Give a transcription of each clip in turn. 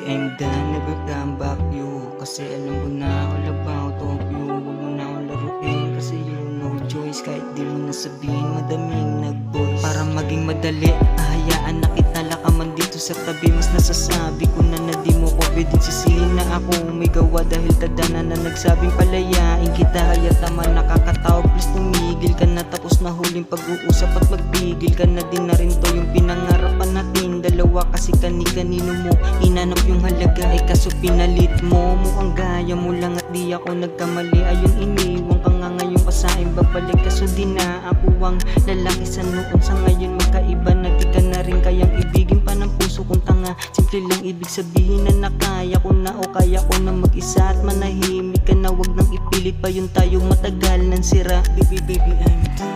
Baby, I'm done, never come back you. Kasi alam ko na all about of you. Huwag mo na akong laruin kasi you no choice. Kahit di mo nasabihin, madaming nag-voice. Para maging madali, ahayaan na kita lakaman dito sa tabi. Mas nasasabi ko na di mo ko pwedeng sisihin na ako may gawa. Dahil tadana na nagsabing palayain kita. Kaya tama nakakatawa, please tumigil ka na. Tapos na huling pag-uusap at magpigil ka na din na rin to yung pinangarapan natin dalawa. Kasi kani-kanino mo hinanap yung halaga ay kaso pinalit mo. Mukhang gaya mo lang at di ako nagkamali. Ayun iniwan ka nga ngayon pa sa akin babalik. Kaso di na ako ang lalaki sa noon. Sa ngayon magkaiba na di ka na rin kayang ibigin pa ng puso kong tanga. Simple lang ibig sabihin na nakaya ko na o kaya ko na mag-isa at manahimik ka na. Wag nang ipilit pa yun tayo matagal ng sira. Baby, baby, I'm done,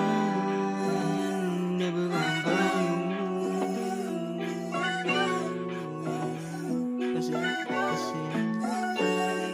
never come back you.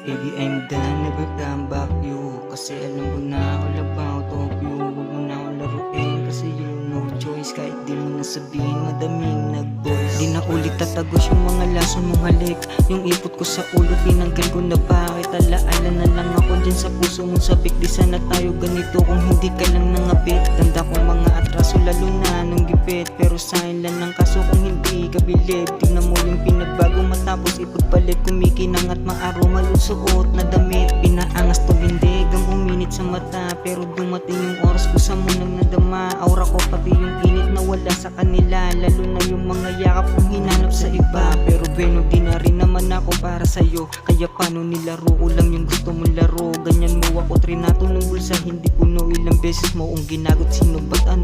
Baby, I'm done, never come back you. Kasi alam ko na all about of you. Huwag mo na akong laruin kasi you no choice. Kahit di mo nasabihin, madaming nag-voice. Di na ulit tatagos yung mga lason mong halik. Yung ipot ko sa ulo, tinanggal ko na bakit. Alaala na lang ako dyan sa puso mong sabik. Di sana tayo ganito kung hindi ka lang nangabit. Ganda kong mga atraso lalo na nung gipit. Pero sa'kin lang ng kaso kung hindi ka bilib. Tingnan mo yung pinagbago matapos ipagpalit. Kumikinang at maaroma yung suot na damit. Pinaangas to bindig ang uminit sa mata. Pero dumating yung oras ko sa munang nadama. Aura ko pati yung init na wala sa kanila. Lalo na yung mga yakap kong hinanap sa iba. Pero bueno di na rin naman ako para sa'yo. Kaya paano nilaro ko lang yung gusto mong laro. Ganyan mo ako trinato ng bulsa hindi puno. Ilang beses mo kong ginagot sino ba't ano